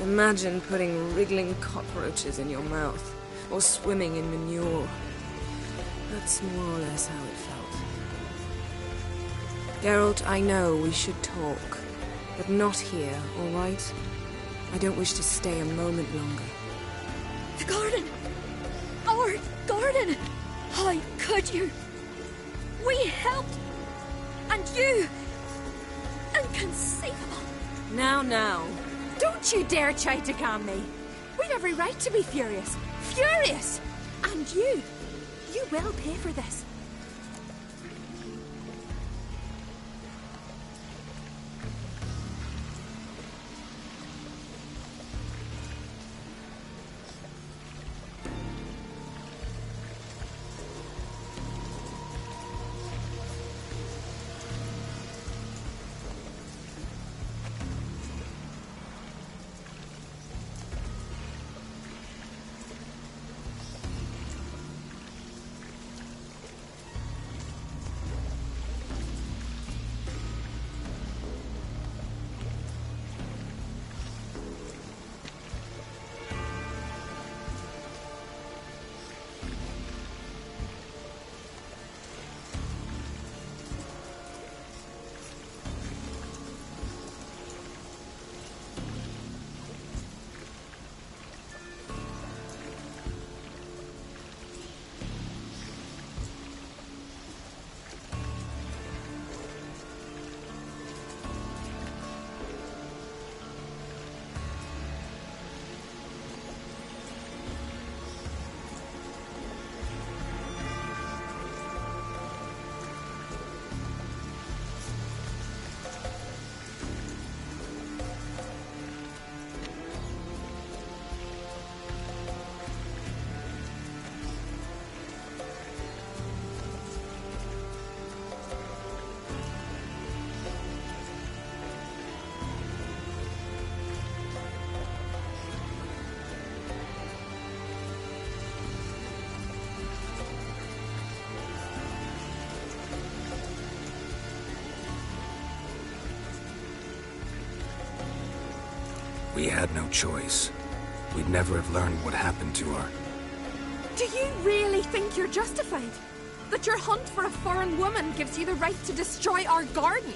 Imagine putting wriggling cockroaches in your mouth, or swimming in manure. That's more or less how it felt. Geralt, I know we should talk, but not here, all right? I don't wish to stay a moment longer. The garden! Our garden! How could you? We helped! And you! Inconceivable! Now. Don't you dare try to calm me! We'd every right to be furious! Furious! And you will pay for this. We had no choice. We'd never have learned what happened to her. Do you really think you're justified? That your hunt for a foreign woman gives you the right to destroy our garden?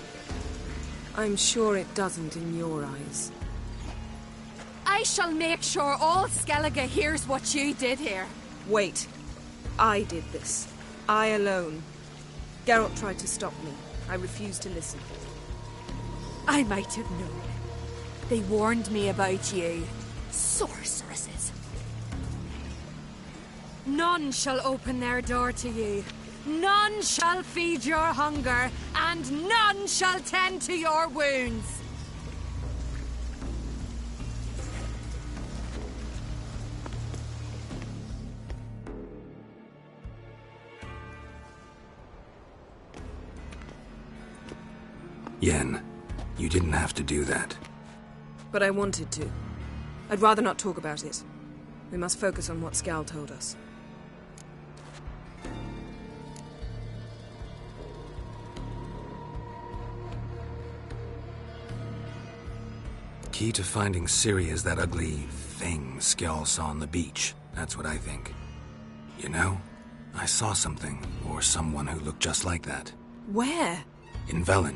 I'm sure it doesn't in your eyes. I shall make sure all Skellige hears what you did here. Wait. I did this. I alone. Geralt tried to stop me. I refused to listen. I might have known. They warned me about you. Sorceresses. None shall open their door to you. None shall feed your hunger, and none shall tend to your wounds. Yen, you didn't have to do that. But I wanted to. I'd rather not talk about it. We must focus on what Skal told us. Key to finding Ciri is that ugly thing Skjall saw on the beach. That's what I think. You know, I saw something, or someone who looked just like that. Where? In Velen.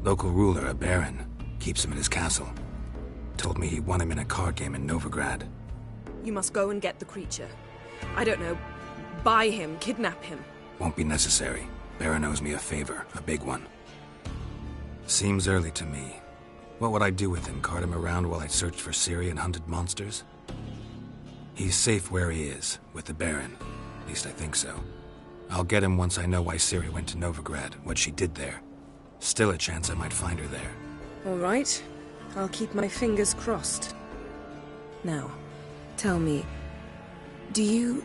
Local ruler, a baron, keeps him in his castle. Told me he won him in a card game in Novigrad. You must go and get the creature. I don't know. Buy him, kidnap him. Won't be necessary. Baron owes me a favor, a big one. Seems early to me. What would I do with him? Cart him around while I searched for Ciri and hunted monsters? He's safe where he is, with the Baron. At least I think so. I'll get him once I know why Ciri went to Novigrad, what she did there. Still a chance I might find her there. All right. I'll keep my fingers crossed. Now, tell me, do you...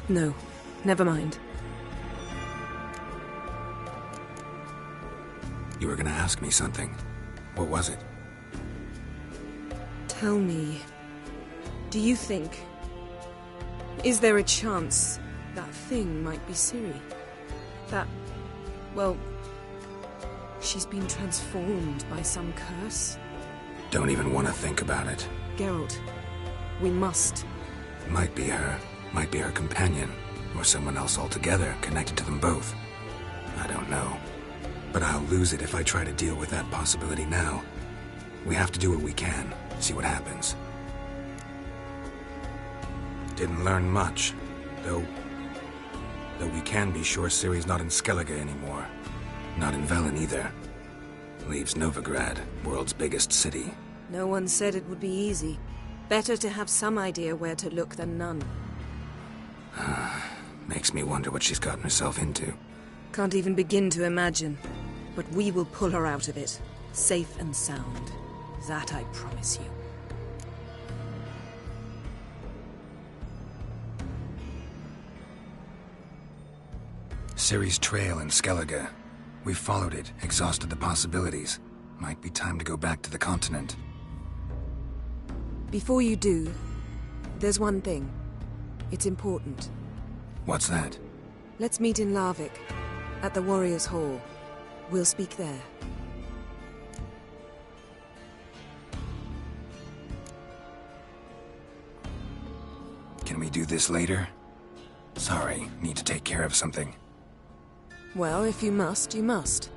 No, never mind. You were gonna ask me something. What was it? Tell me, do you think... Is there a chance that thing might be Ciri? That... well... she's been transformed by some curse? Don't even want to think about it. Geralt, we must. Might be her. Might be her companion. Or someone else altogether, connected to them both. I don't know. But I'll lose it if I try to deal with that possibility now. We have to do what we can, see what happens. Didn't learn much, though we can be sure Ciri's not in Skellige anymore. Not in Velen either. Leaves Novigrad, world's biggest city. No one said it would be easy. Better to have some idea where to look than none. Makes me wonder what she's gotten herself into. Can't even begin to imagine. But we will pull her out of it. Safe and sound. That I promise you. Ciri's trail in Skellige. We've followed it, exhausted the possibilities. Might be time to go back to the continent. Before you do, there's one thing. It's important. What's that? Let's meet in Larvik, at the Warriors' Hall. We'll speak there. Can we do this later? Sorry, need to take care of something. Well, if you must, you must.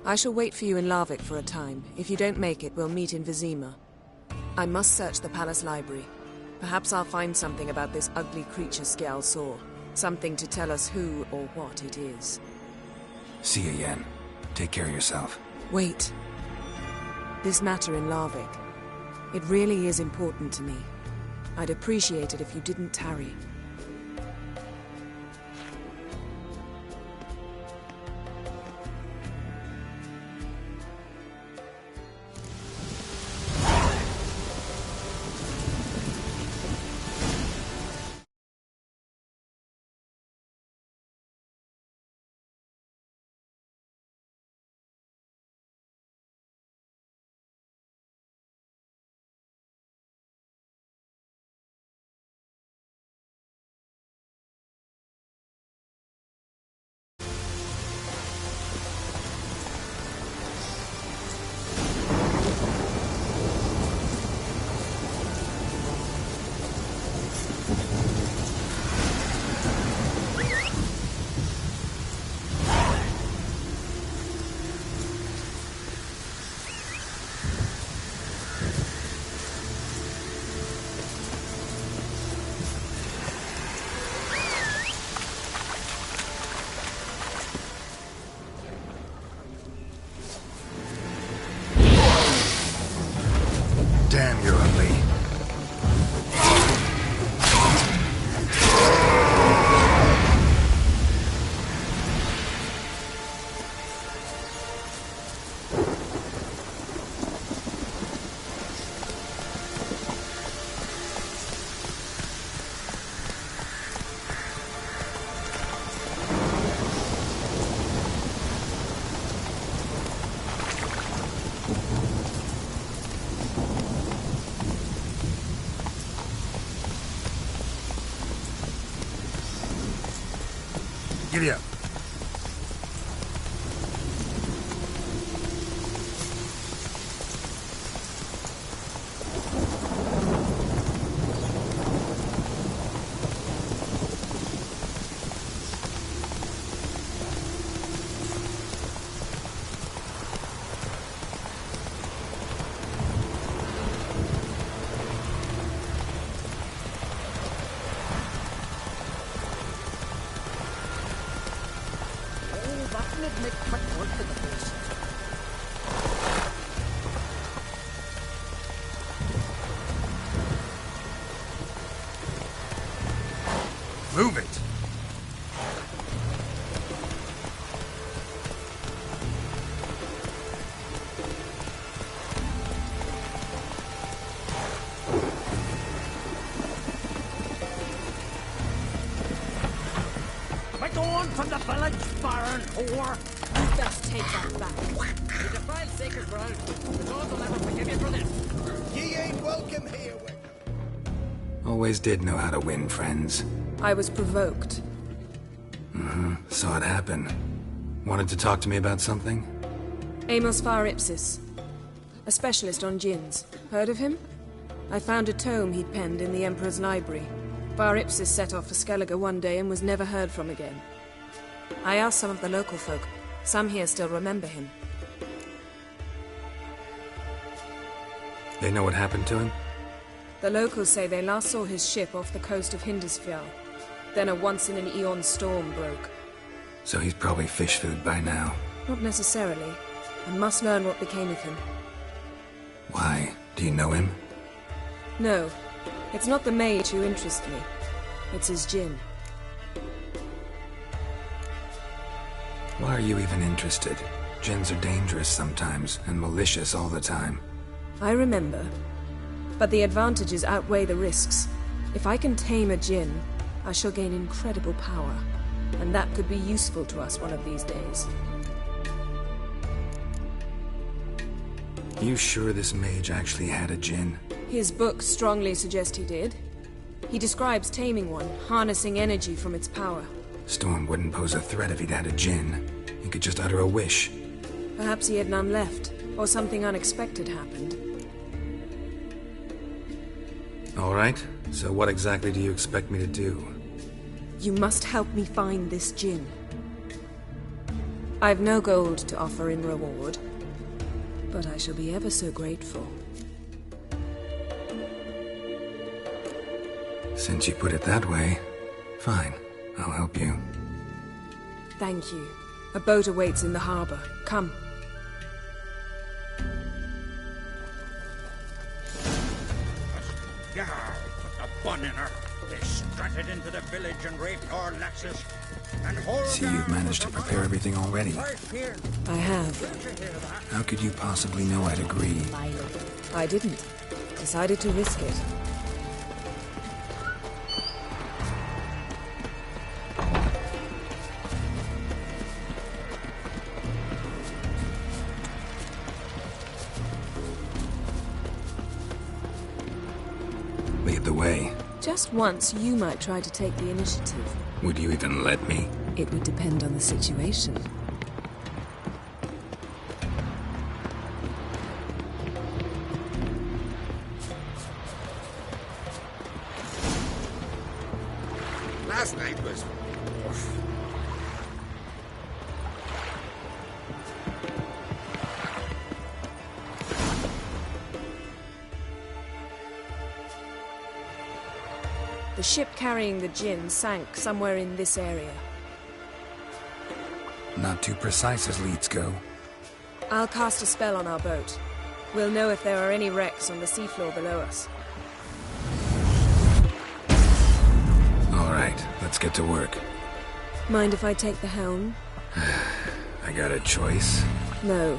I shall wait for you in Larvik for a time. If you don't make it, we'll meet in Vizima. I must search the palace library. Perhaps I'll find something about this ugly creature Skjal saw. Something to tell us who or what it is. See you, Yen. Take care of yourself. Wait. This matter in Larvik. It really is important to me. I'd appreciate it if you didn't tarry. Damn, you're ugly. Giddy up. Move it! Right on from the village, baron whore! You best take that back. You defile sacred ground. The gods will never forgive you for this. Ye ain't welcome here, Wick. Always did know how to win, friends. I was provoked. Saw it happen. Wanted to talk to me about something? Amos Far Ipsis. a specialist on djinns. Heard of him? I found a tome he'd penned in the Emperor's library. Bar Ipsis set off for Skellige one day and was never heard from again. I asked some of the local folk. Some here still remember him. They know what happened to him? The locals say they last saw his ship off the coast of Hindisfjall. Then a once-in-an-eon storm broke. So he's probably fish food by now. Not necessarily. I must learn what became of him. Why? Do you know him? No. It's not the mage who interests me. It's his djinn. Why are you even interested? Djinns are dangerous sometimes, and malicious all the time. I remember. But the advantages outweigh the risks. If I can tame a djinn, I shall gain incredible power. And that could be useful to us one of these days. You sure this mage actually had a djinn? His books strongly suggest he did. He describes taming one, harnessing energy from its power. Storm wouldn't pose a threat if he'd had a djinn. He could just utter a wish. Perhaps he had none left, or something unexpected happened. All right, so what exactly do you expect me to do? You must help me find this djinn. I've no gold to offer in reward, but I shall be ever so grateful. Since you put it that way, fine, I'll help you. Thank you. A boat awaits in the harbor. Come. Yeah, a bun in her. They strutted into the village and raped our lasses. And See, you've managed to prepare everything already. I have. How could you possibly know I'd agree? I didn't. Decided to risk it. Lead the way. Just once, you might try to take the initiative. Would you even let me? It would depend on the situation. Last night was... The ship carrying the djinn sank somewhere in this area. Not too precise as leads go. I'll cast a spell on our boat. We'll know if there are any wrecks on the seafloor below us. All right, let's get to work. Mind if I take the helm? I got a choice. No.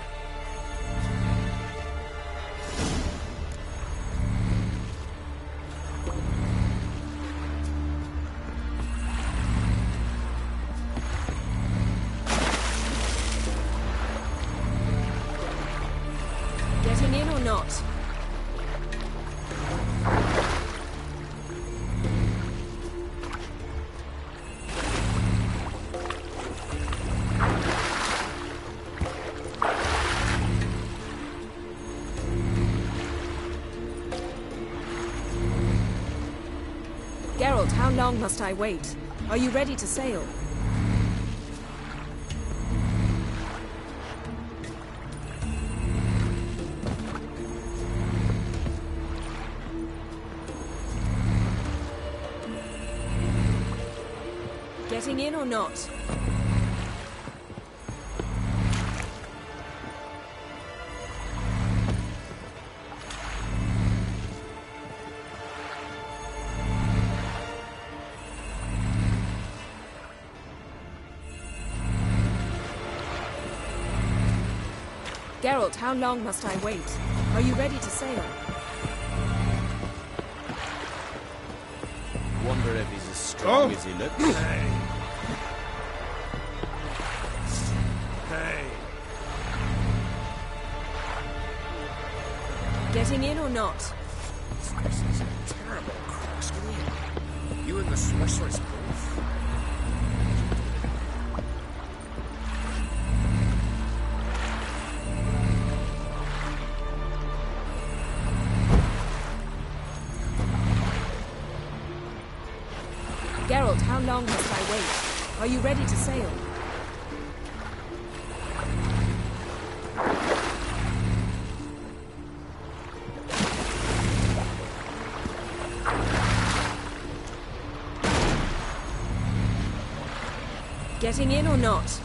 Getting in or not? Geralt, how long must I wait? Are you ready to sail? Getting in or not? Geralt, how long must I wait? Are you ready to sail? Wonder if he's as strong as he looks. Hey! Hey! Getting in or not? This is a terrible crossway. You and the sorceress both. long must I wait? Are you ready to sail? Getting in or not?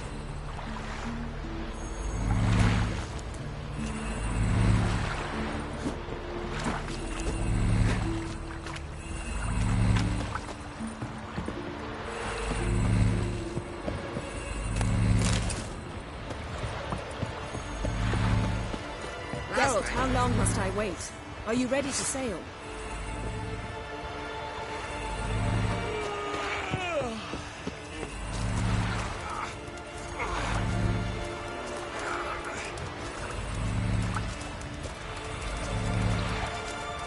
Geralt, how long must I wait? Are you ready to sail?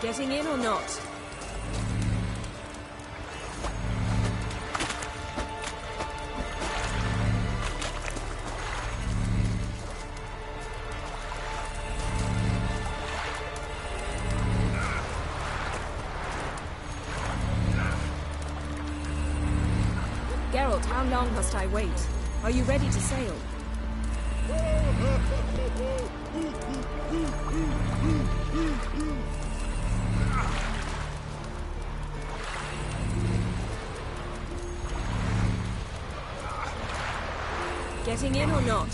Getting in or not? Geralt, how long must I wait? Are you ready to sail? Getting in or not?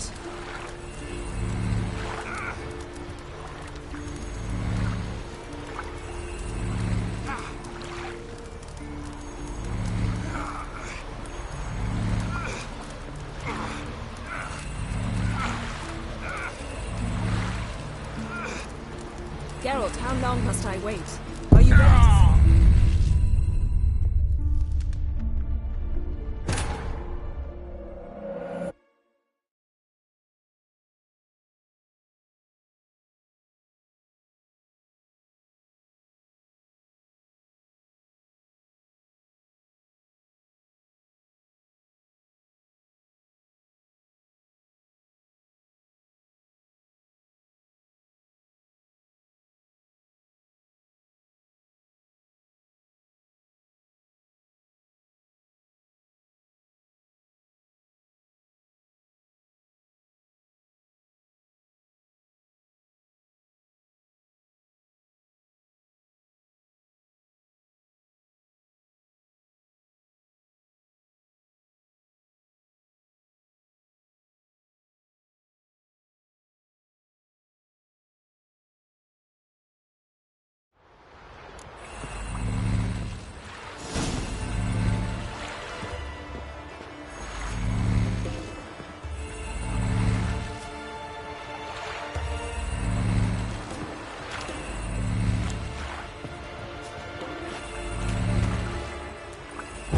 Geralt, how long must I wait? Are you ready to sail?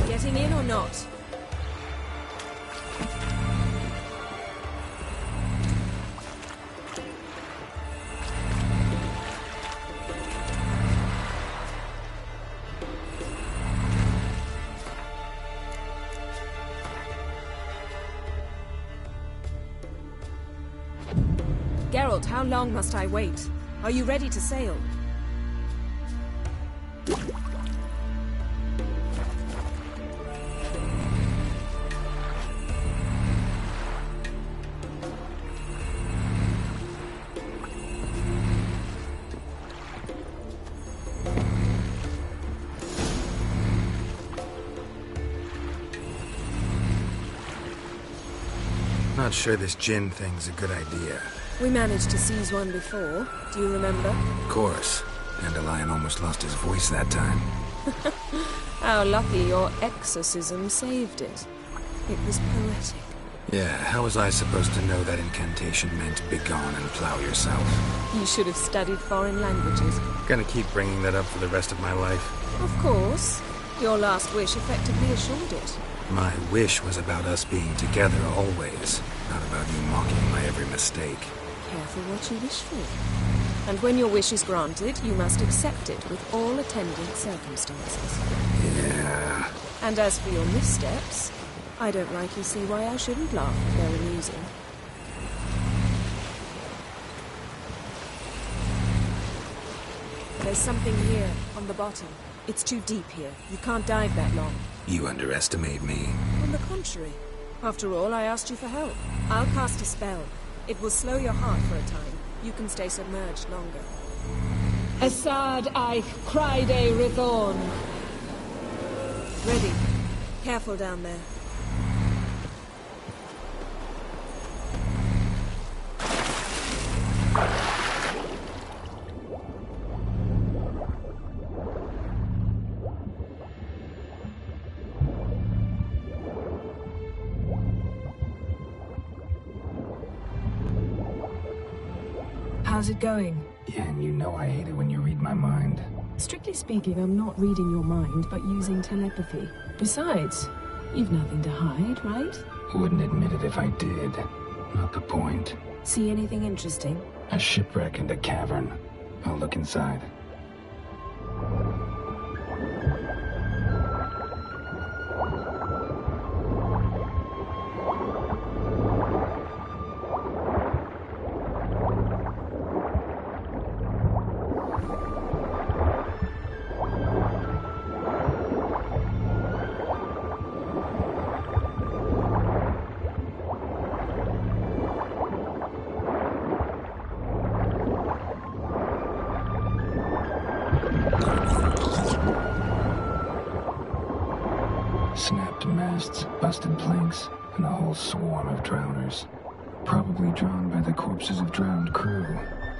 Getting in or not? Geralt, how long must I wait? Are you ready to sail? Not sure this gin thing's a good idea. We managed to seize one before. Do you remember? Of course. Dandelion almost lost his voice that time. How lucky your exorcism saved it. It was poetic. Yeah, how was I supposed to know that incantation meant begone and plow yourself? You should have studied foreign languages. Gonna keep bringing that up for the rest of my life? Of course. Your last wish effectively assured it. My wish was about us being together always, not about you mocking my every mistake. Careful what you wish for. And when your wish is granted, you must accept it with all attendant circumstances. Yeah. And as for your missteps, I don't rightly see why I shouldn't laugh if they're amusing. There's something here, on the bottom. It's too deep here. You can't dive that long. You underestimate me. On the contrary. After all, I asked you for help. I'll cast a spell. It will slow your heart for a time. You can stay submerged longer. Assad I Criday Rithon. Ready. Careful down there. How's it going? Yeah, and you know I hate it when you read my mind. Strictly speaking, I'm not reading your mind, but using telepathy. Besides, you've nothing to hide, right? Wouldn't admit it if I did. Not the point. See anything interesting? A shipwreck and a cavern. I'll look inside. Snapped masts, busted planks, and a whole swarm of drowners. Probably drawn by the corpses of drowned crew,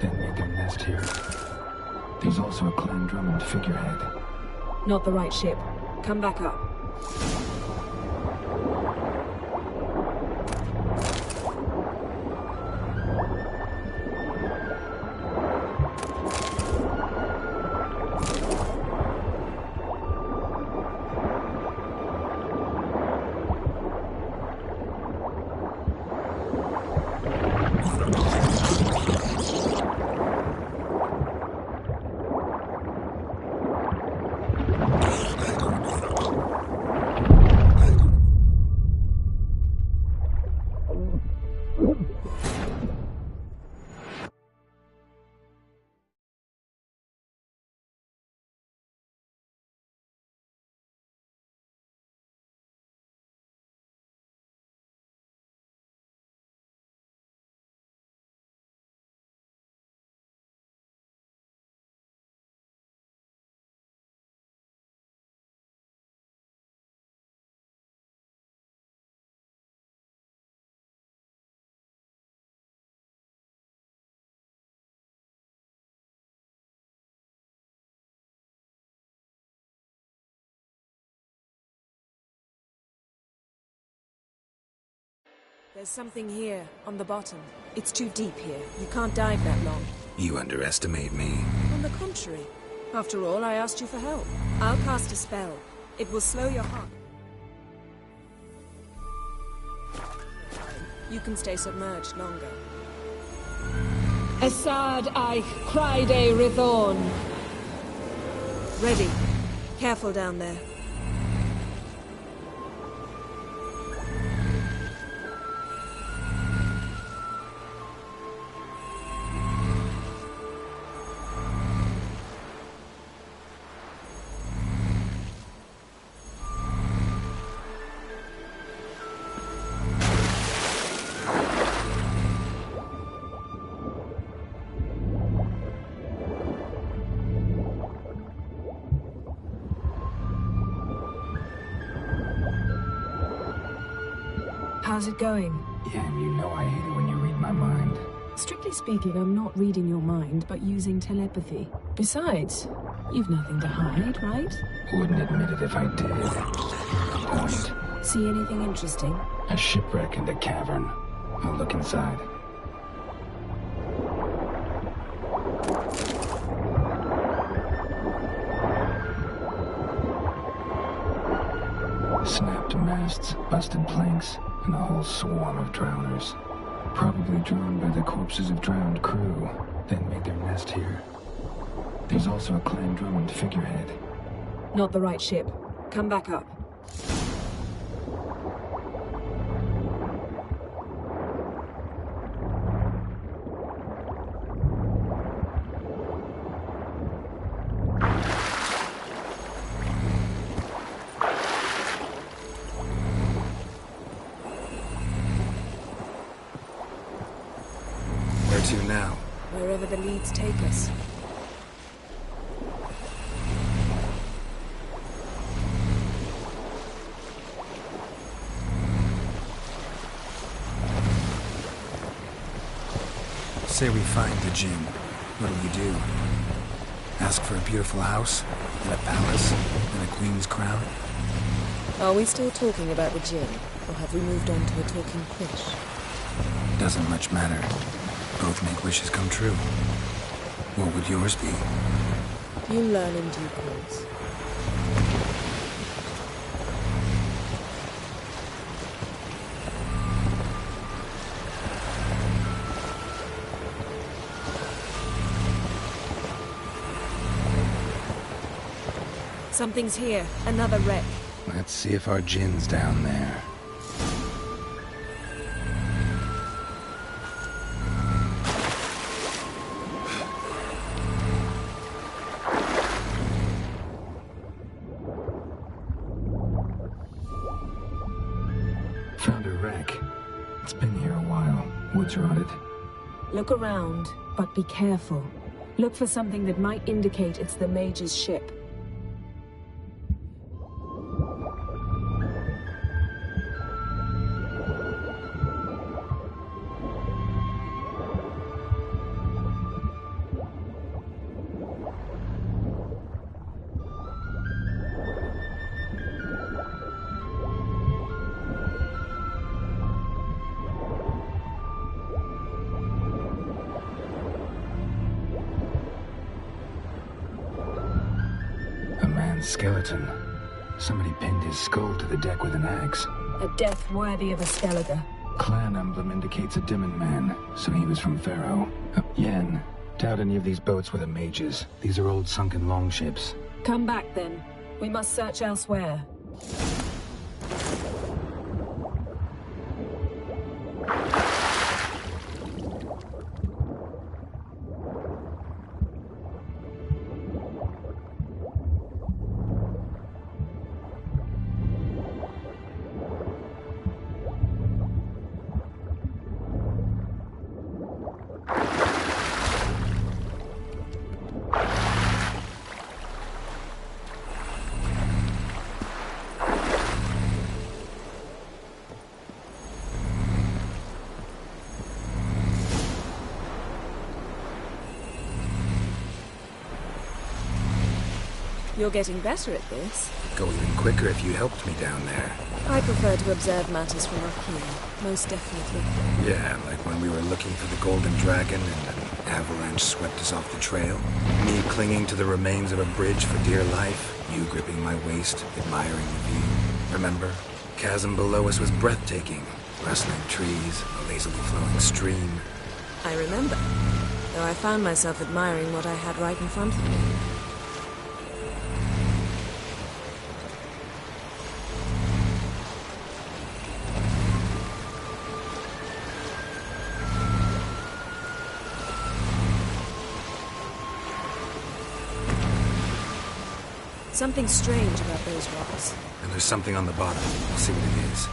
then made their nest here. There's also a Clan Drummond figurehead. Not the right ship. Come back up. There's something here, on the bottom. It's too deep here. You can't dive that long. You underestimate me. On the contrary. After all, I asked you for help. I'll cast a spell. It will slow your heart. You can stay submerged longer. Assad I Criday Rithon. Ready. Careful down there. How's it going? Yeah, and you know I hate it when you read my mind. Strictly speaking, I'm not reading your mind, but using telepathy. Besides, you've nothing to hide, right? Wouldn't admit it if I did. Point. See anything interesting? A shipwreck and a cavern. I'll look inside. Snapped masts, busted planks, and a whole swarm of drowners. Probably drawn by the corpses of drowned crew, then made their nest here. There's also a Clan Drummond figurehead. Not the right ship. Come back up. to now? Wherever the leads take us. Say we find the Jinn. What'll you do? Ask for a beautiful house, and a palace, and a queen's crown? Are we still talking about the Jinn, or have we moved on to a talking fish? Doesn't much matter. Both make wishes come true. What would yours be? You learn in due course. Something's here. Another wreck. Let's see if our Jinn's down there. Found a wreck. It's been here a while. Woods rotted. Look around, but be careful. Look for something that might indicate it's the mage's ship. Skeleton. Somebody pinned his skull to the deck with an axe. A death worthy of a Skellige. Clan emblem indicates a Dimmen man, so he was from Pharaoh. Yen. Doubt any of these boats were the mages. These are old sunken longships. Come back then. We must search elsewhere. You're getting better at this. Go even quicker if you helped me down there. I prefer to observe matters from up here, most definitely. Yeah, like when we were looking for the Golden Dragon and an avalanche swept us off the trail. Me clinging to the remains of a bridge for dear life. You gripping my waist, admiring the view. Remember? Chasm below us was breathtaking. Rustling trees, a lazily flowing stream. I remember, though I found myself admiring what I had right in front of me. Something strange about those rocks. And there's something on the bottom. I'll see what it is.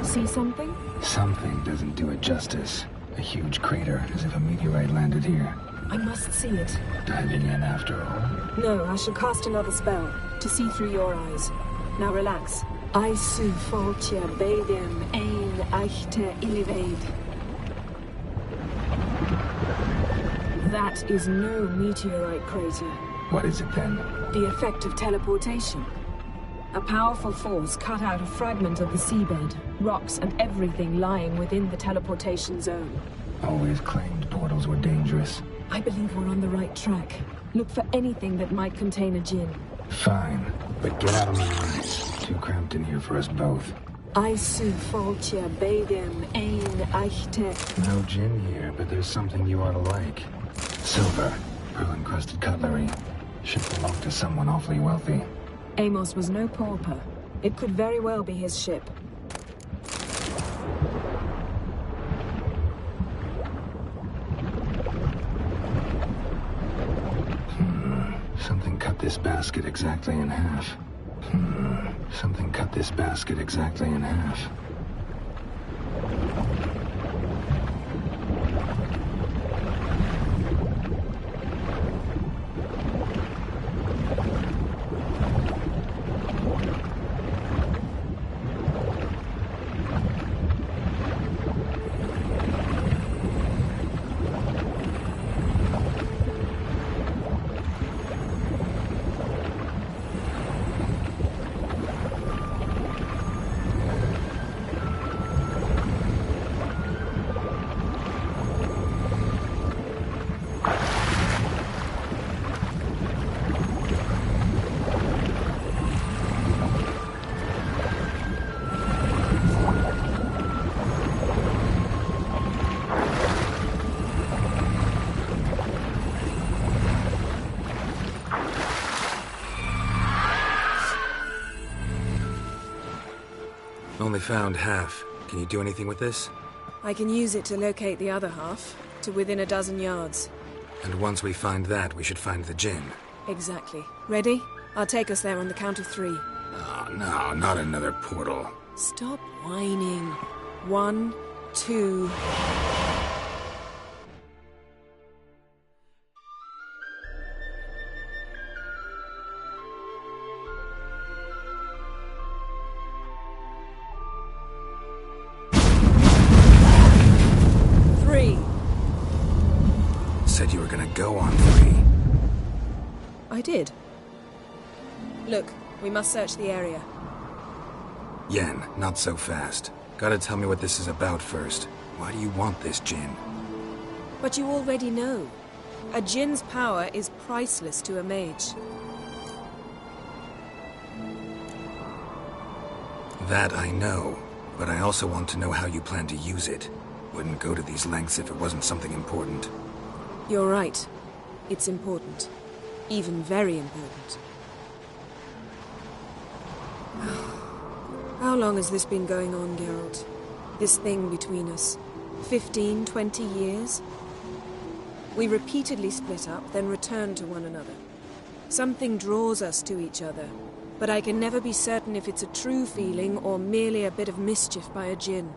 See something? Something doesn't do it justice. A huge crater, as if a meteorite landed here. I must see it. Diving in after all. No, I shall cast another spell, to see through your eyes. Now relax. Aisu foltja beidem ein eichte iliveid. That is no meteorite crater. What is it then? The effect of teleportation. A powerful force cut out a fragment of the seabed, rocks and everything lying within the teleportation zone. Always claimed portals were dangerous. I believe we're on the right track. Look for anything that might contain a Jinn. Fine, but get out of my eyes. Too cramped in here for us both. Aisu foltja beidem ein eichte. No Jinn here, but there's something you ought to like. Silver, pearl-encrusted cutlery. Should belong to someone awfully wealthy. Amos was no pauper. It could very well be his ship. this basket exactly in half. Something cut this basket exactly in half. Only found half. Can you do anything with this? I can use it to locate the other half, to within a dozen yards. And once we find that, we should find the gin. Exactly. Ready? I'll take us there on the count of 3. Oh, no, not another portal. Stop whining. 1, 2... Said you were gonna go on 3. I did. Look, we must search the area. Yen, not so fast. Gotta tell me what this is about first. Why do you want this gin? But you already know. A djinn's power is priceless to a mage. That I know, but I also want to know how you plan to use it. Wouldn't go to these lengths if it wasn't something important. You're right. It's important. Even very important. How long has this been going on, Geralt? This thing between us? 15, 20 years? We repeatedly split up, then returned to one another. Something draws us to each other, but I can never be certain if it's a true feeling or merely a bit of mischief by a djinn.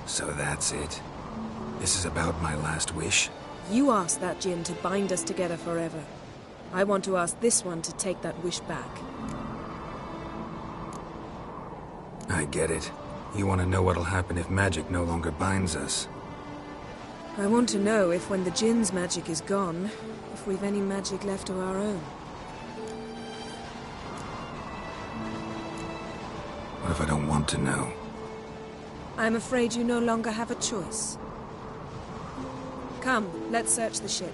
So that's it? This is about my last wish? You asked that djinn to bind us together forever. I want to ask this one to take that wish back. I get it. You want to know what'll happen if magic no longer binds us. I want to know if when the djinn's magic is gone, if we've any magic left of our own. What if I don't want to know? I'm afraid you no longer have a choice. Come, let's search the ship.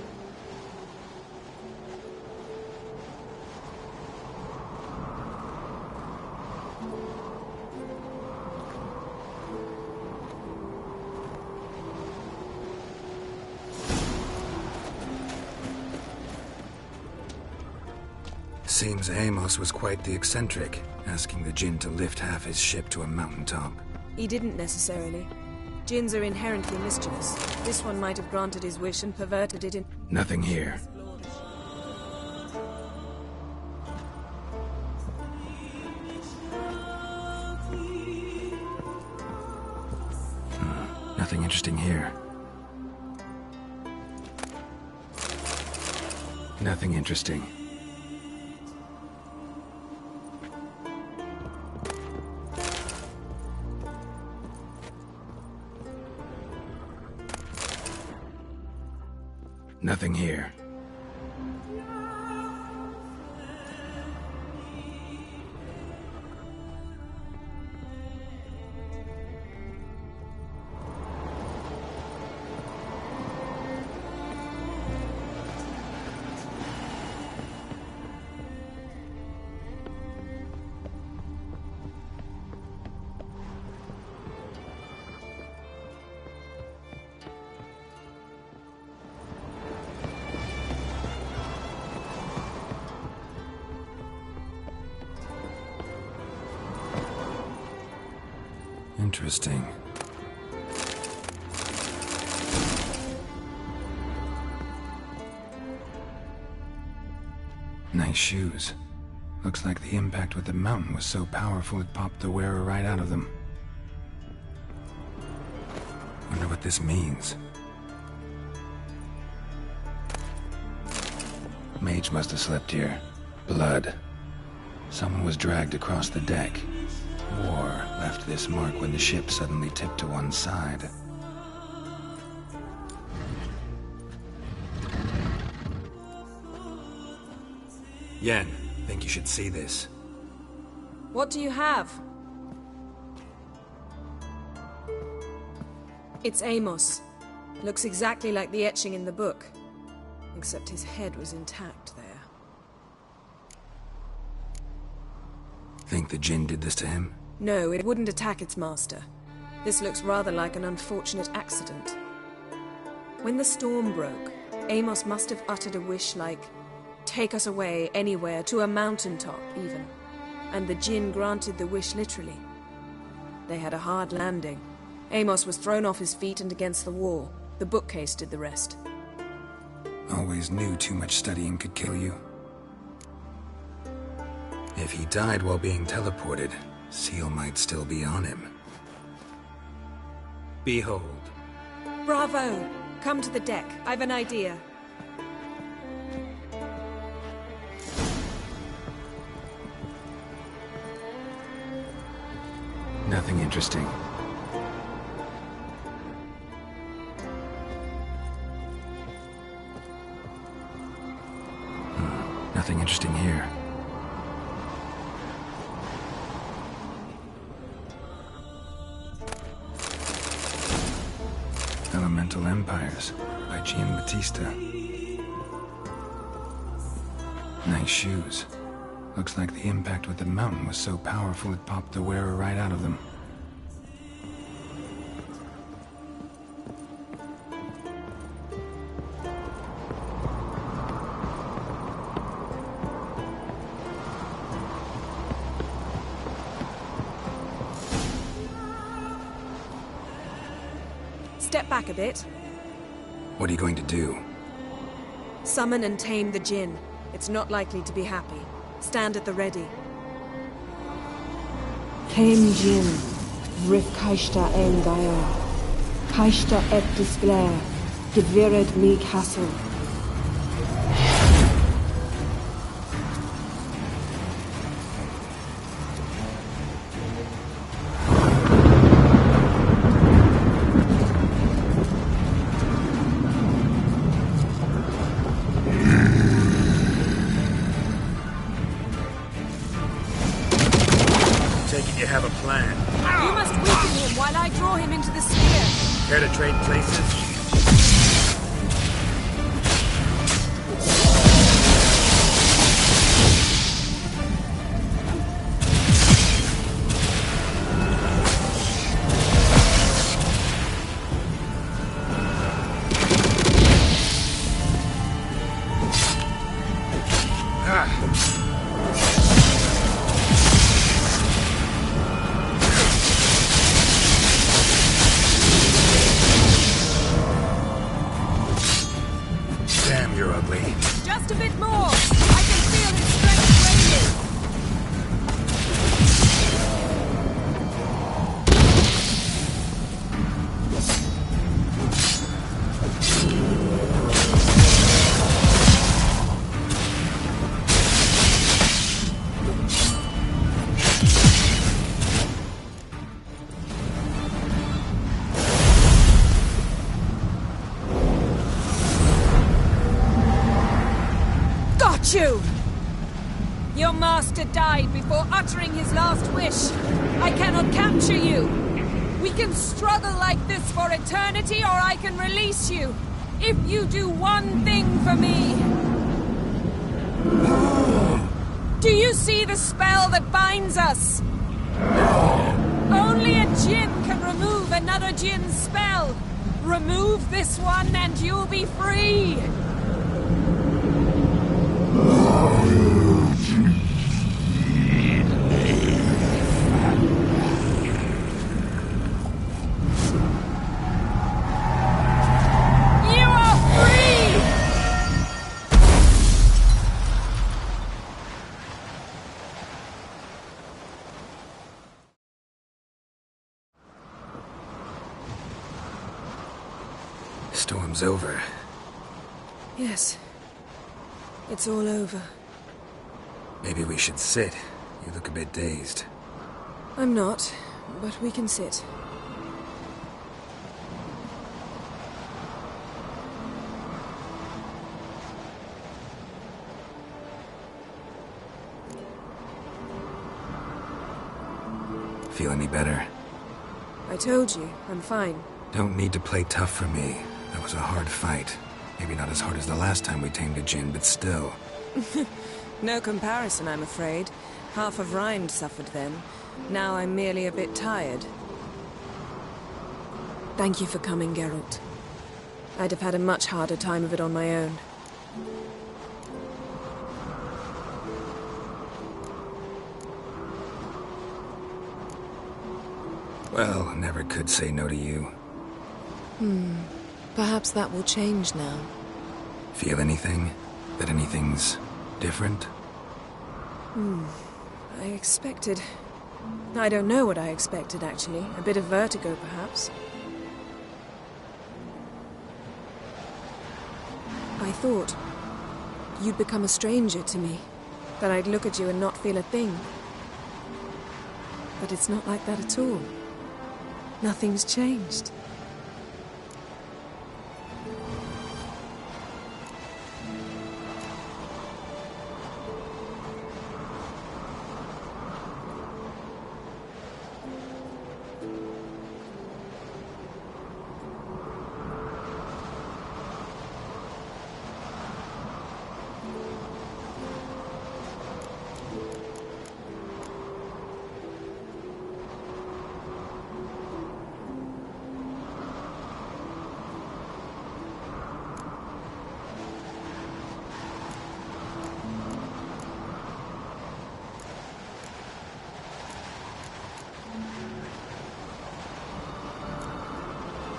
Seems Amos was quite the eccentric, asking the djinn to lift half his ship to a mountaintop. He didn't necessarily. Djinns are inherently mischievous. This one might have granted his wish and perverted it in... Nothing here. Nothing interesting here. Nothing interesting. Nothing here. Interesting. Nice shoes. Looks like the impact with the mountain was so powerful it popped the wearer right out of them. Wonder what this means. Mage must have slept here. Blood. Someone was dragged across the deck. War left this mark when the ship suddenly tipped to one side. Yen, think you should see this. What do you have? It's Amos. Looks exactly like the etching in the book. Except his head was intact there. Think the Jinn did this to him? No, it wouldn't attack its master. This looks rather like an unfortunate accident. When the storm broke, Amos must have uttered a wish like, "Take us away, anywhere, to a mountaintop, even." And the Jinn granted the wish literally. They had a hard landing. Amos was thrown off his feet and against the wall. The bookcase did the rest. Always knew too much studying could kill you. If he died while being teleported, Seal might still be on him. Behold. Bravo! Come to the deck. I've an idea. Nothing interesting. Nothing interesting here. Elemental Empires by Giambattista. Nice shoes. Looks like the impact with the mountain was so powerful it popped the wearer right out of them. Step back a bit. What are you going to do? Summon and tame the Jinn. It's not likely to be happy. Stand at the ready. Tame Jinn, Rif Kaishta en Gaia, Kaishta et Disglare, Gevired me Castle. You have a plan. You must weaken him while I draw him into the sphere. Care to trade places? Just a bit more! I can feel his strength waning! You! Your master died before uttering his last wish. I cannot capture you. We can struggle like this for eternity, or I can release you. If you do one thing for me. Do you see the spell that binds us? Only a Jinn can remove another Jinn's spell. Remove this one and you'll be free. Storm's over. Yes. It's all over. Maybe we should sit. You look a bit dazed. I'm not, but we can sit. Feel any better? I told you, I'm fine. Don't need to play tough for me. That was a hard fight. Maybe not as hard as the last time we tamed a djinn, but still. No comparison, I'm afraid. Half of Rind suffered then. Now I'm merely a bit tired. Thank you for coming, Geralt. I'd have had a much harder time of it on my own. Well, never could say no to you. Perhaps that will change now. Feel anything? That anything's different? I expected... I don't know what I expected, actually. A bit of vertigo, perhaps. I thought you'd become a stranger to me. That I'd look at you and not feel a thing. But it's not like that at all. Nothing's changed.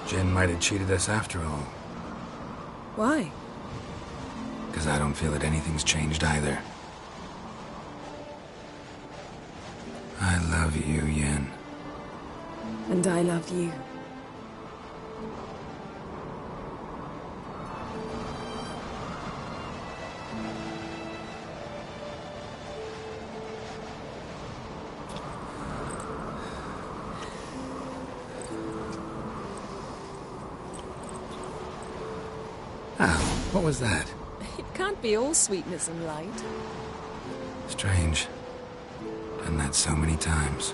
Jinn might have cheated us after all. Why? Because I don't feel that anything's changed either. I love you, Yen. And I love you. What was that? It can't be all sweetness and light. Strange. Done that so many times.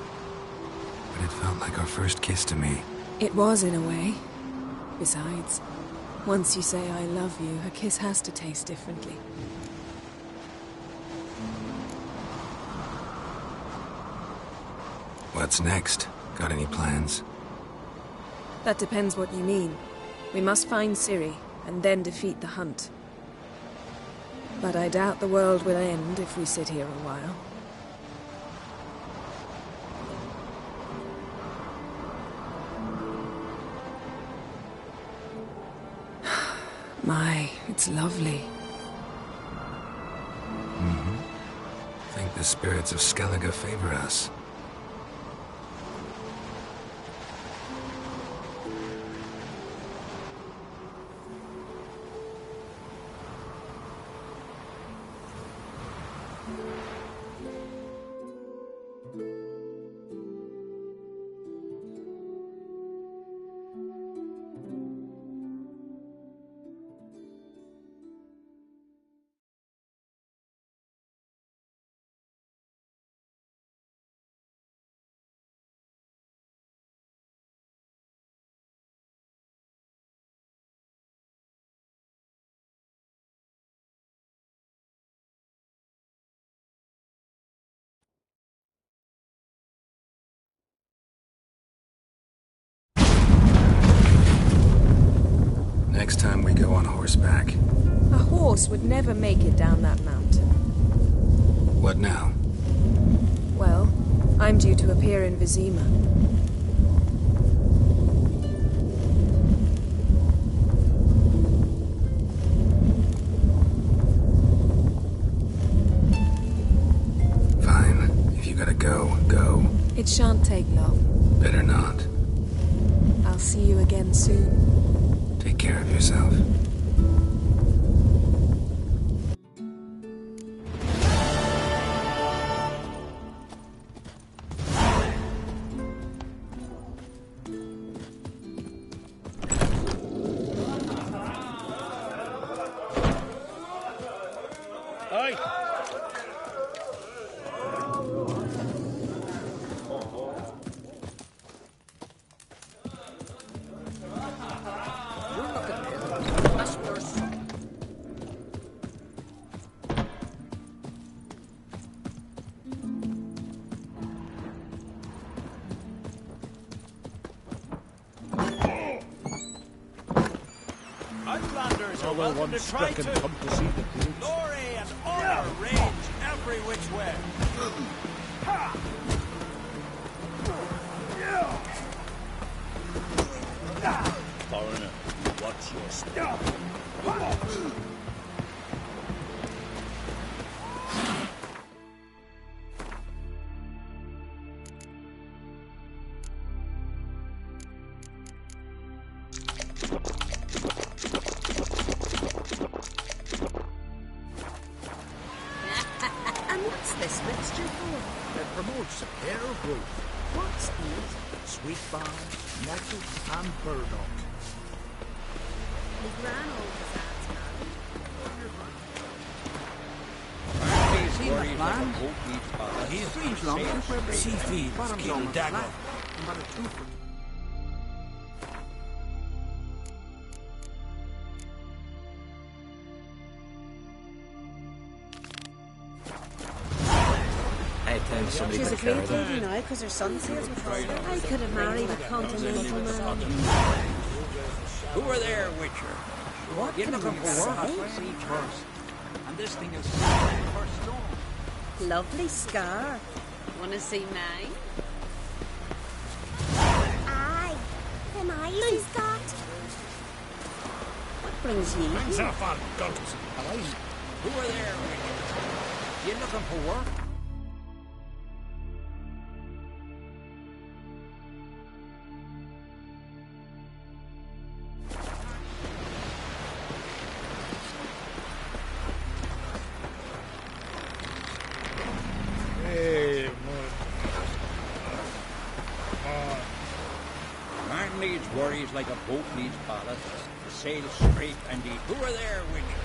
But it felt like our first kiss to me. It was, in a way. Besides, once you say I love you, a kiss has to taste differently. What's next? Got any plans? That depends what you mean. We must find Ciri, and then defeat the hunt. But I doubt the world will end if we sit here a while. My, it's lovely. Think the spirits of Skellige favor us. Next time we go on horseback. A horse would never make it down that mountain. What now? Well, I'm due to appear in Vizima. Fine. If you gotta go, go. It shan't take long. Better not. I'll see you again soon. Take care of yourself. yourself. Outlanders are welcome to try to come to see the goods. Glory and honor reigns every which way. Foreigner, what's your step? And what's this mixture for? It promotes hair growth. What's it? Sweet balm, nettle, and burdock. The granola Strange long Seafields, kill dagger. She's a great lady now because her son sails with her. I could have married a continental man. Who are there, Witcher? What You're can looking I for work? say? See first. And this thing is for stone. Lovely scar. Want to see mine? Aye. Am I you, Scott? What brings you Hands here? off on guns. Who are there, Witcher? You looking for work? Man needs worries like a boat needs ballast. Sail straight and eat. Who are there, Witcher?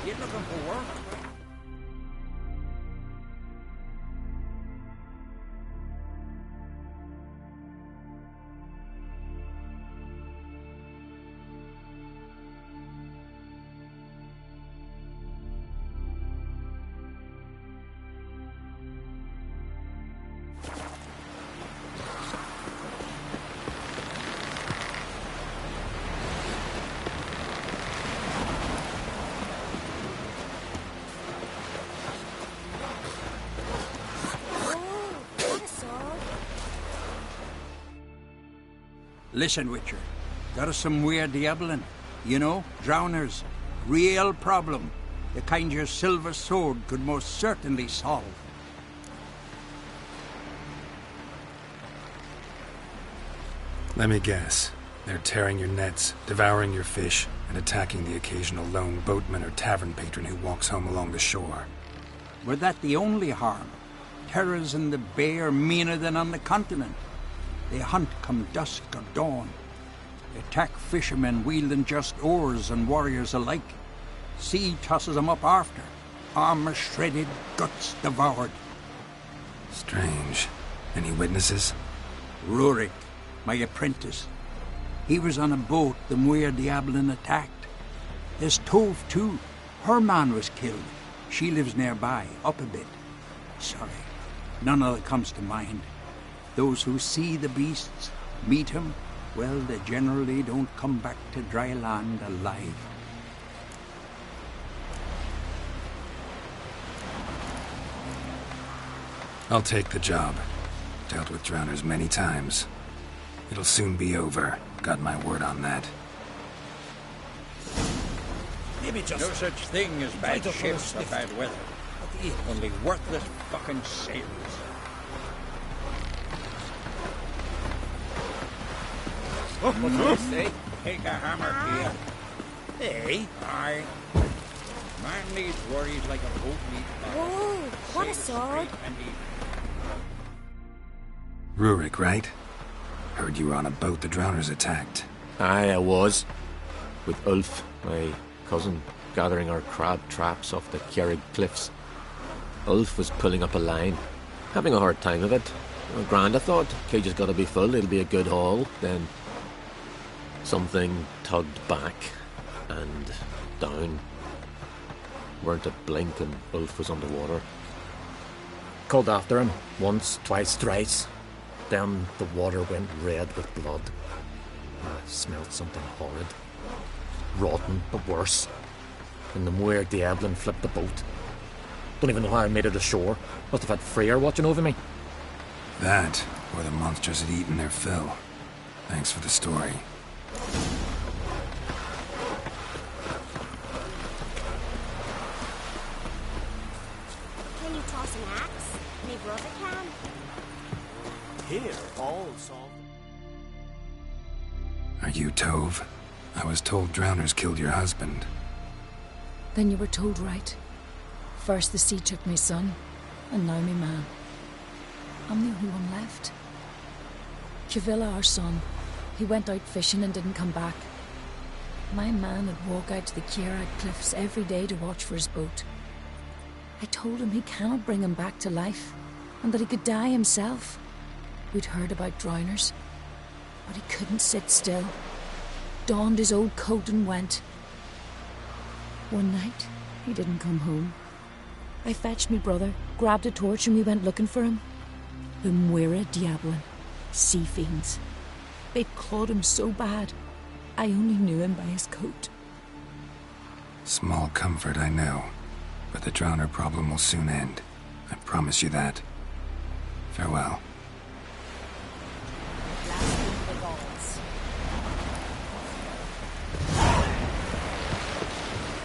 You looking for work? Listen, Witcher. Got us some weird diabling. You know, drowners. Real problem. The kind your silver sword could most certainly solve. Let me guess. They're tearing your nets, devouring your fish, and attacking the occasional lone boatman or tavern patron who walks home along the shore. Were that the only harm? Terrors in the bay are meaner than on the continent. They hunt come dusk or dawn. They attack fishermen wielding just oars and warriors alike. Sea tosses them up after. Armor shredded, guts devoured. Strange. Any witnesses? Rurik, my apprentice. He was on a boat the Muir Diablin attacked. There's Tove, too. Her man was killed. She lives nearby, up a bit. Sorry, none of it comes to mind. Those who see the beasts, meet him, well, they generally don't come back to dry land alive. I'll take the job. Dealt with drowners many times. It'll soon be over. Got my word on that. No such thing as bad ships or bad weather. Only worthless fucking sailors. What do you say? Take a hammer here. Hey? Aye. Man needs worries like a boat needs ballast. Whoa, what a sword. Rurik, right? Heard you were on a boat the drowners attacked. Aye, I was. With Ulf, my cousin, gathering our crab traps off the Kjerrig cliffs. Ulf was pulling up a line, having a hard time of it. Well, grand, I thought. Cage has got to be full, it'll be a good haul. Then something tugged back and down. Weren't a blink and Ulf was underwater. Called after him once, twice, thrice. Then the water went red with blood. I smelled something horrid. Rotten, but worse. And the Muir Diablin flipped the boat. Don't even know how I made it ashore. Must have had Freyr watching over me. That, or the monsters had eaten their fill. Thanks for the story. Can you toss an axe? My brother can. Here, all solved. Are you Tove? I was told drowners killed your husband. Then you were told right. First the sea took my son, and now me man. I'm the only one left. Chavilla, our son, he went out fishing and didn't come back. My man would walk out to the Kjerrig cliffs every day to watch for his boat. I told him he cannot bring him back to life, and that he could die himself. We'd heard about drowners, but he couldn't sit still. Donned his old coat and went. One night, he didn't come home. I fetched me brother, grabbed a torch, and we went looking for him. The Muira Diablin, sea fiends. They'd clawed him so bad, I only knew him by his coat. Small comfort, I know. But the drowner problem will soon end. I promise you that. Farewell.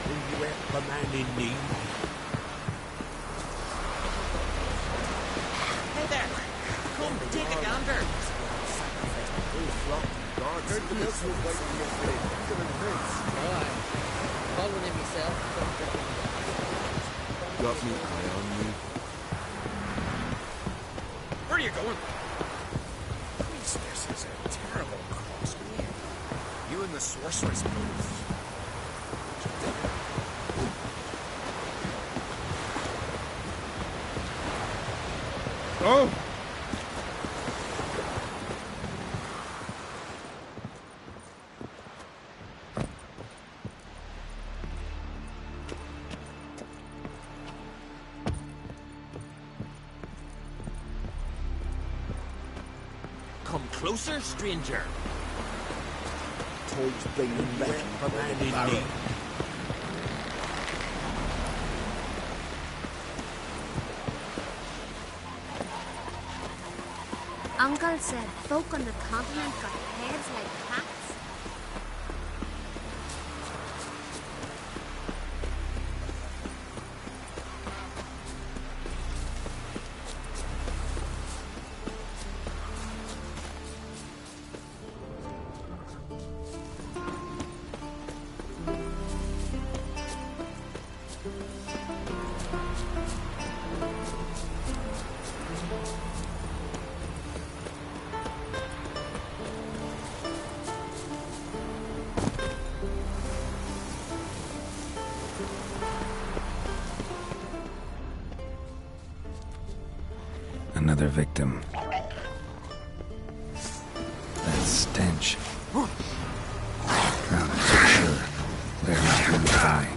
Will you help a man in need? Hey there! Come, take a gander! Following him myself. Got me eye on me. Where are you going? This is a terrible cross. You and the sorceress both. Oh! Come closer, stranger. Toys bringing back a man in need. Uncle said folk on the continent got heads like cats. Another victim. That stench. Drowners for sure. They're not going to die.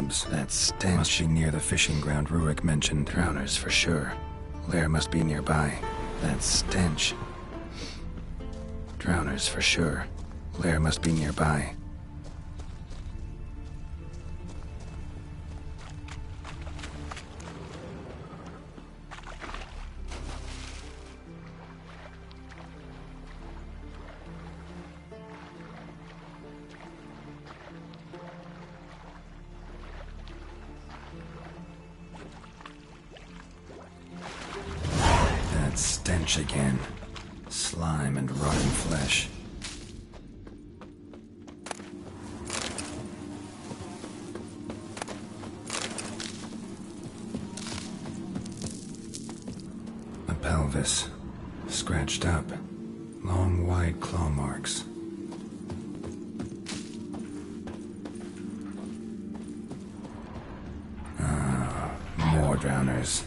crabs. That stench must be near the fishing ground Rurik mentioned. Drowners for sure. Lair must be nearby. That stench. Drowners for sure. Lair must be nearby. That stench again. Slime and rotten flesh. A pelvis. Scratched up. Long, wide claw marks. More drowners.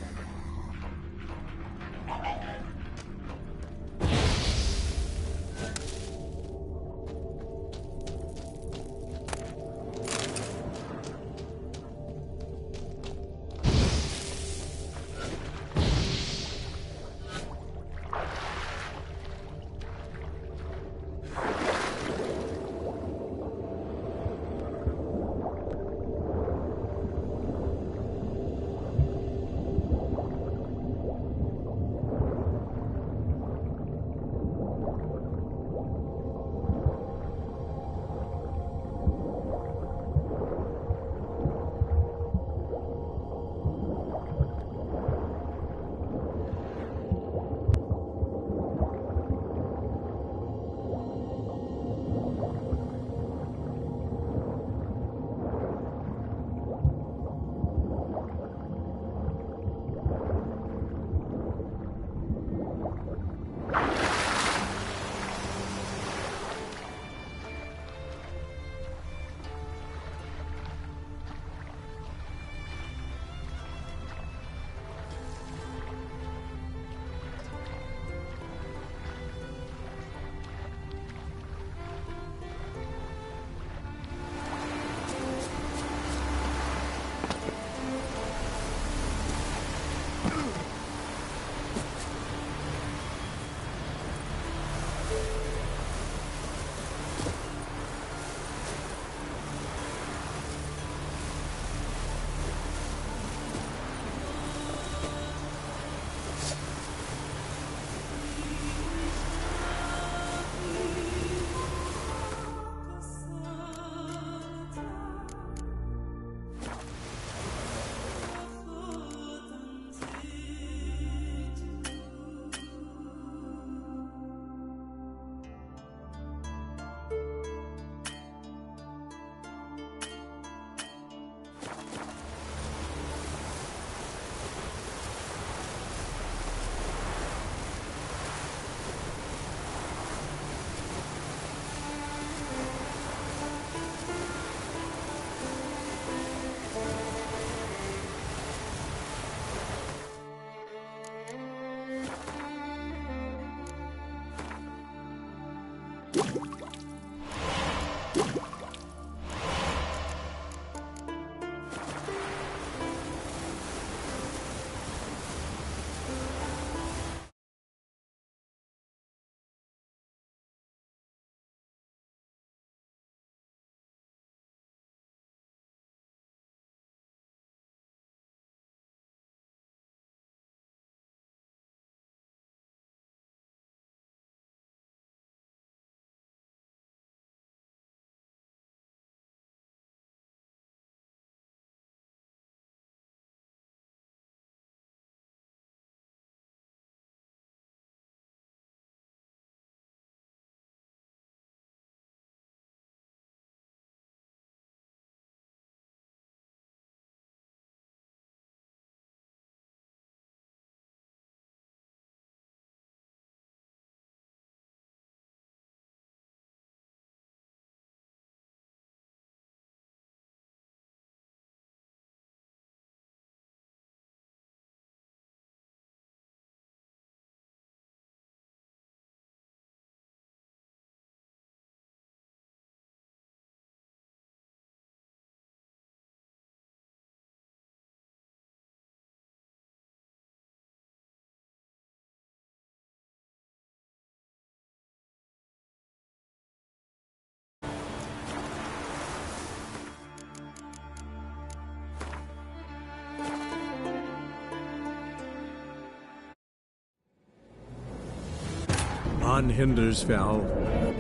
On Hindersfell,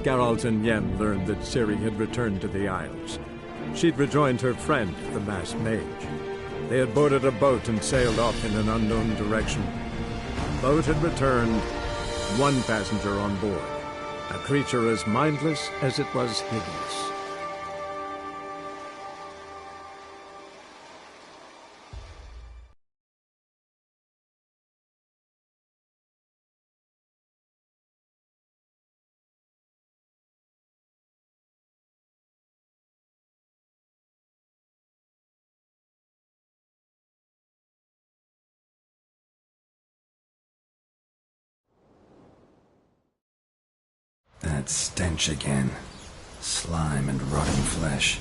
Geralt and Yen learned that Ciri had returned to the Isles. She'd rejoined her friend, the masked mage. They had boarded a boat and sailed off in an unknown direction. The boat had returned, one passenger on board, a creature as mindless as it was hideous. That stench again. Slime and rotting flesh.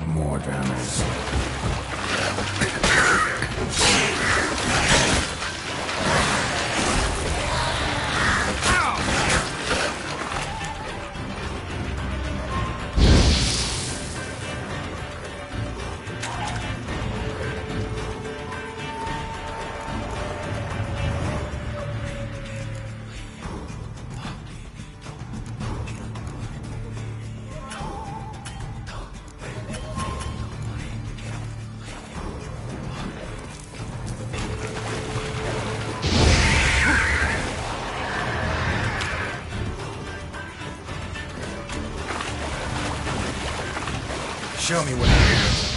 More drowners. Show me what it is.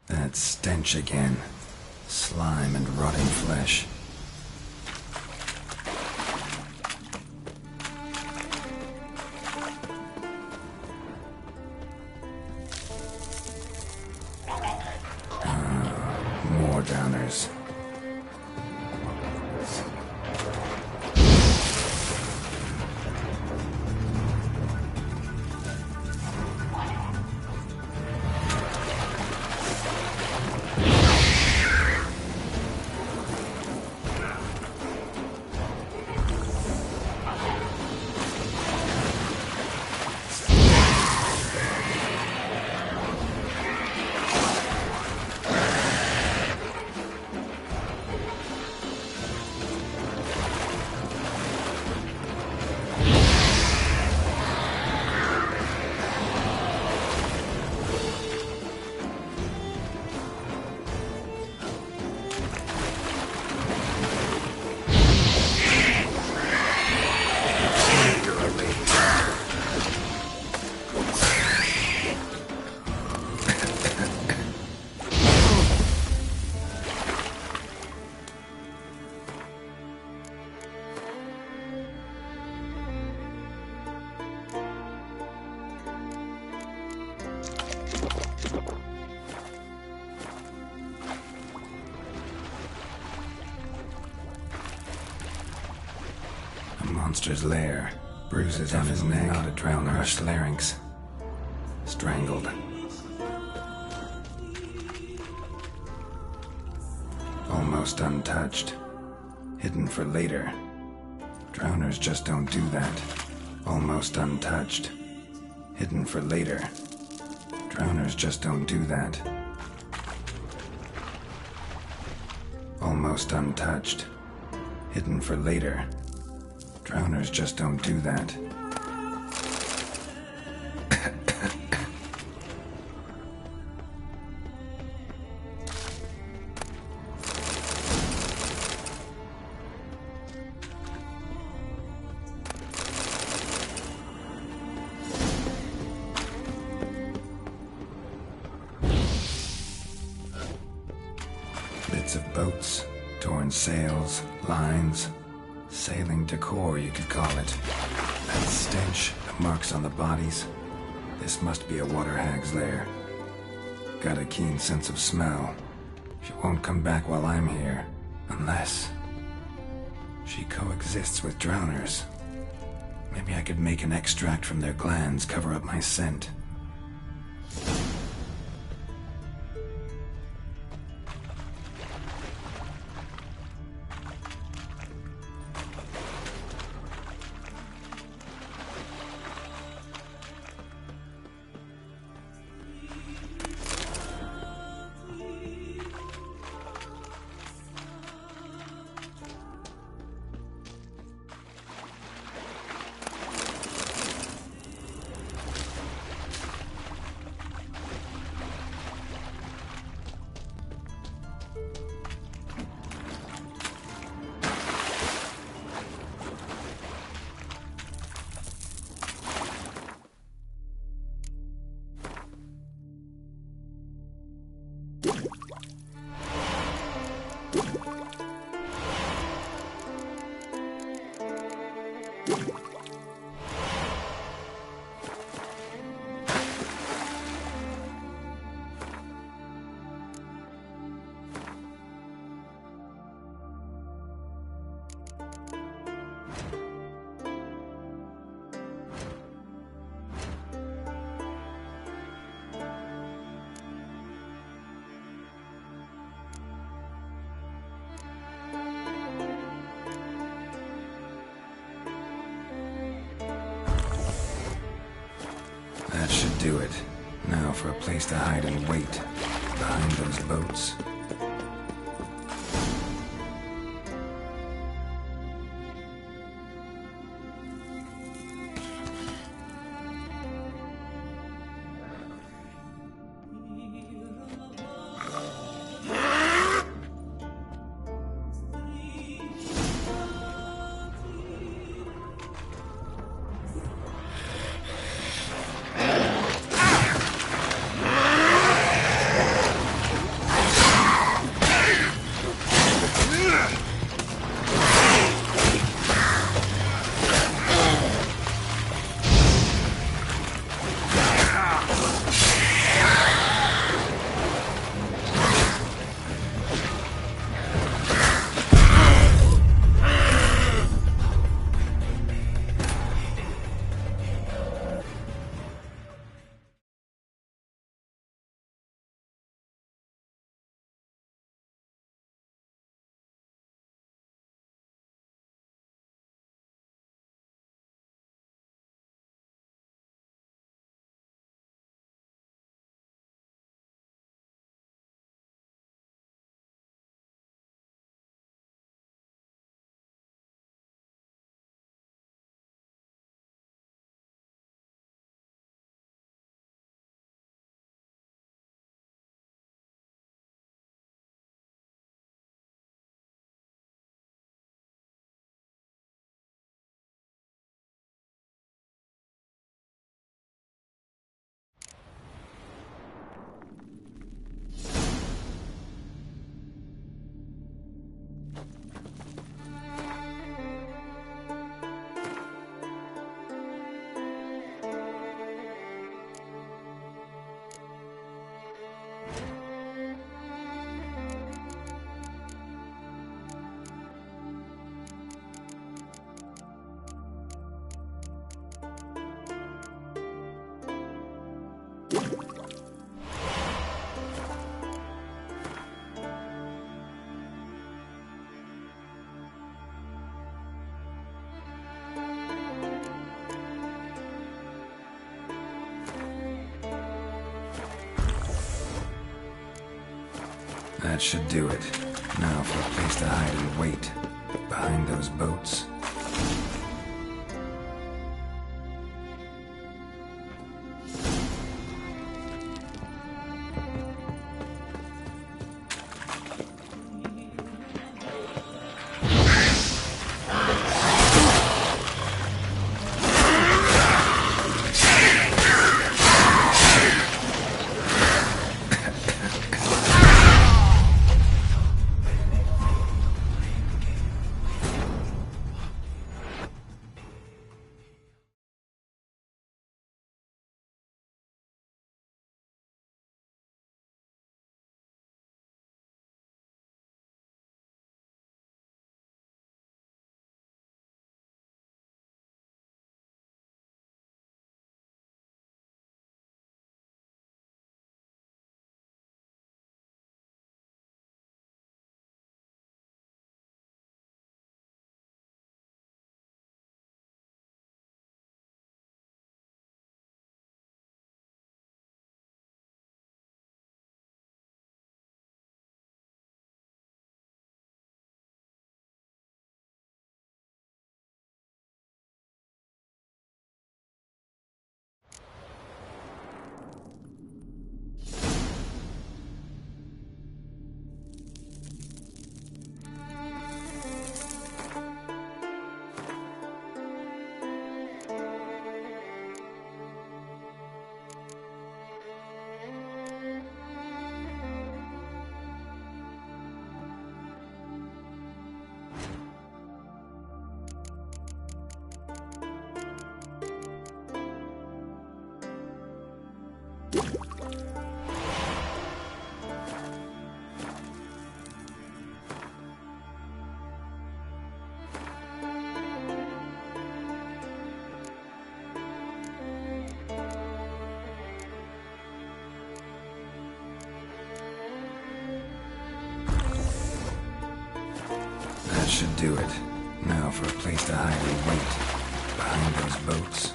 That stench again. Slime and rotting flesh. More drowners. monster's lair. Bruises on his neck, not a drowner, crushed larynx. Strangled. Almost untouched. Hidden for later. Drowners just don't do that. Almost untouched. Hidden for later. Drowners just don't do that. Almost untouched. Hidden for later. Drowners just don't do that. Bits of boats, torn sails, lines, sailing decor, you could call it. That stench, the marks on the bodies. This must be a water hag's lair. Got a keen sense of smell. She won't come back while I'm here, unless she coexists with drowners. Maybe I could make an extract from their glands cover up my scent. That should do it. Now for a place to hide and wait, behind those boats. That should do it. Now for a place to hide and wait. Behind those boats. That should do it. Now for a place to hide and wait. Behind those boats.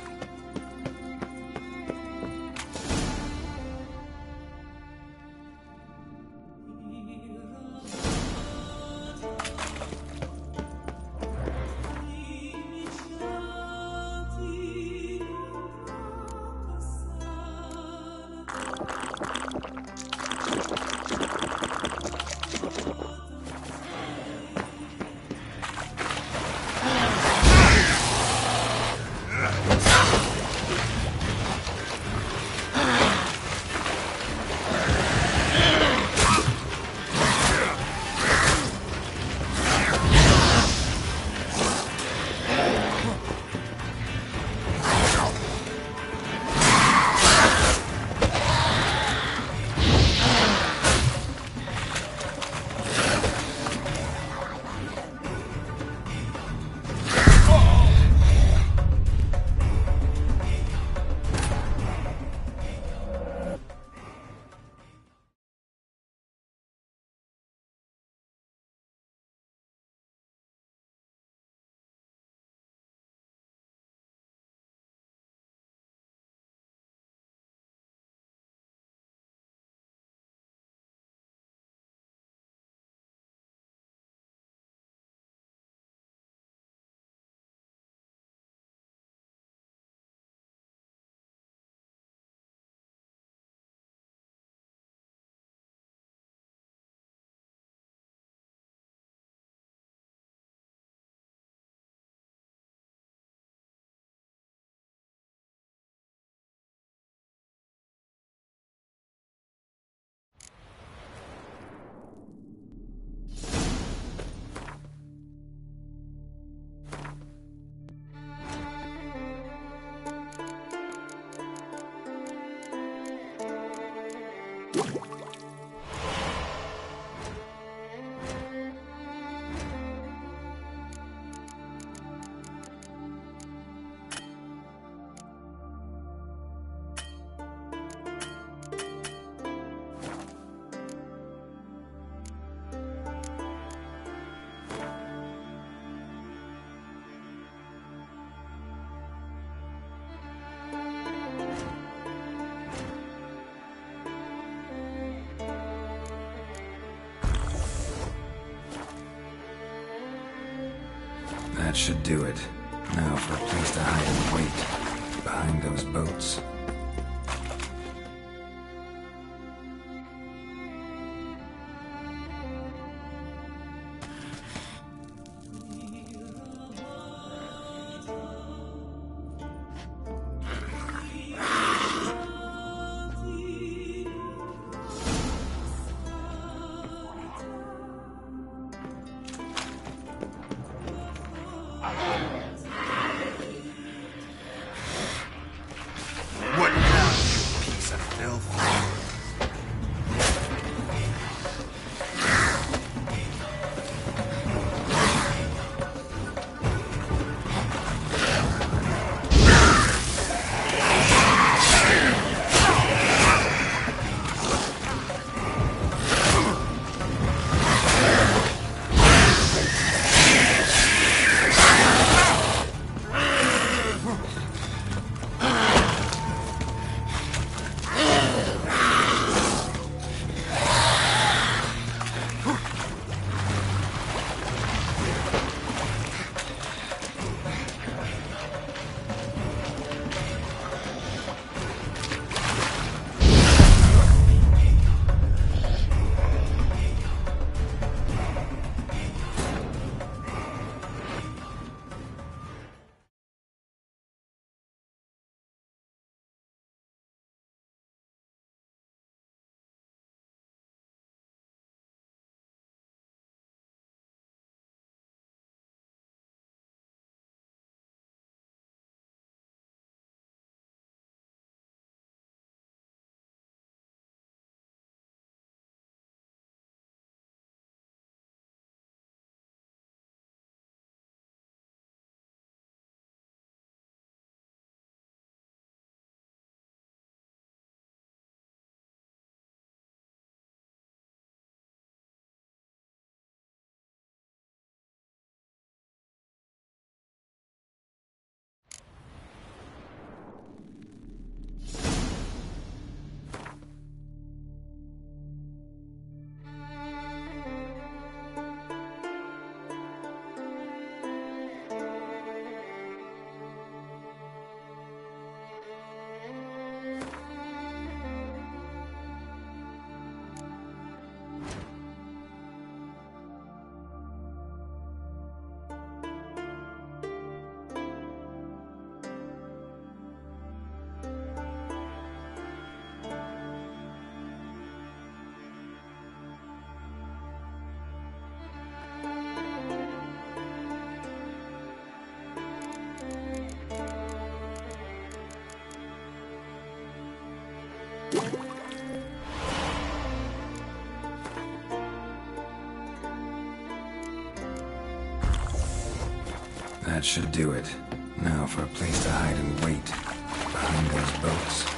That should do it. Now for a place to hide and wait. Behind those boats. That should do it. Now for a place to hide and wait. Behind those boats.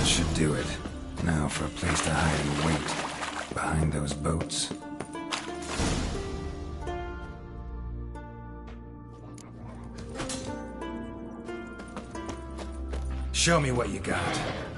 should do it. Now for a place to hide and wait. Behind those boats. Show me what you got.